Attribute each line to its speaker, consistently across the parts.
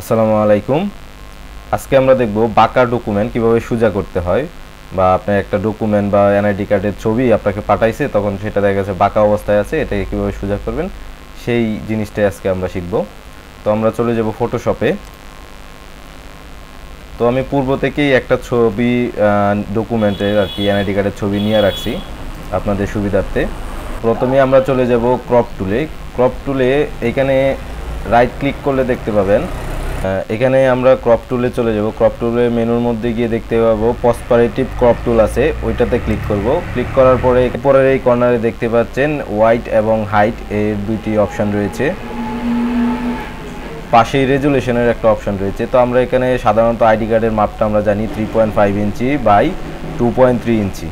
Speaker 1: আসসালামু আলাইকুম। আজকে আমরা দেখব বাঁকা ডকুমেন্ট কিভাবে সোজা করতে হয়, বা আপনার একটা ডকুমেন্ট বা এনআইডি কার্ডের ছবি আপনাকে পাঠাইছে, তখন সেটা দেখা গেছে বাঁকা অবস্থায় আছে, এটাকে কিভাবে সোজা করবেন সেই জিনিসটাই আজকে আমরা শিখব। তো আমরা চলে যাব ফটোশপে। তো আমি পূর্ব থেকেই একটা ছবি ডকুমেন্টের আর কি এনআইডি কার্ডের ছবি নিয়ে রাখছি আপনাদের সুবিধার্থে। প্রথমে আমরা চলে যাব ক্রপ টুলে। ক্রপ টুলে এখানে রাইট ক্লিক করলে দেখতে পাবেন, এখানে আমরা ক্রপ টুলে চলে যাব। ক্রপ টুলের মেনুর মধ্যে গিয়ে দেখতে পাবো প্রসপারেটিভ ক্রপ টুল আছে, ওইটাতে ক্লিক করব। ক্লিক করার পরে উপরের এই কর্নারে দেখতে পাচ্ছেন হোয়াইট এবং হাইট এর দুইটি অপশান রয়েছে, পাশেই রেজুলেশনের একটা অপশান রয়েছে। তো আমরা এখানে সাধারণত আইডি কার্ডের মাপটা আমরা জানি 3.5 inch by 2.3 inch,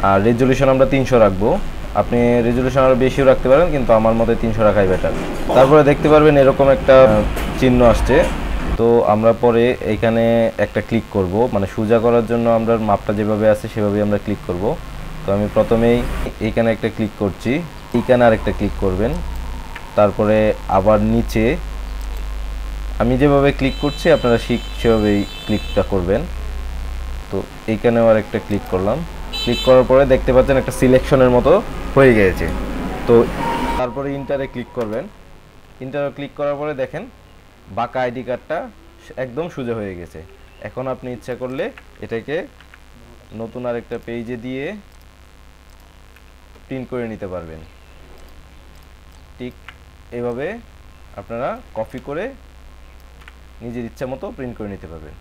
Speaker 1: R resolution আমরা 300 রাখবো। আপনি রেজুলেশন আরও বেশিও রাখতে পারেন, কিন্তু আমার মতে 300 রাখাই বেটার। তারপরে দেখতে পারবেন এরকম একটা চিহ্ন আসছে। তো আমরা পরে এইখানে একটা ক্লিক করব, মানে সোজা করার জন্য আমরা মাপটা যেভাবে আছে সেভাবেই আমরা ক্লিক করব। তো আমি প্রথমেই এইখানে একটা ক্লিক করছি, এইখানে আরেকটা ক্লিক করবেন, তারপরে আবার নিচে আমি যেভাবে ক্লিক করছি আপনারা সেভাবেই ক্লিকটা করবেন। তো এইখানেও আরেকটা ক্লিক করলাম। ক্লিক করার পরে দেখতে পাচ্ছেন একটা সিলেকশনের মতো হয়ে গিয়েছে। তো তারপরে ইন্টারে ক্লিক করবেন। ইন্টারে ক্লিক করার পরে দেখেন বাঁকা আইডি কার্ডটা একদম সোজা হয়ে গেছে। এখন আপনি ইচ্ছা করলে এটাকে নতুন আরেকটা পেজে দিয়ে প্রিন্ট করে নিতে পারবেন। ঠিক এভাবে আপনারা কপি করে নিজের ইচ্ছা মতো প্রিন্ট করে নিতে পারবেন।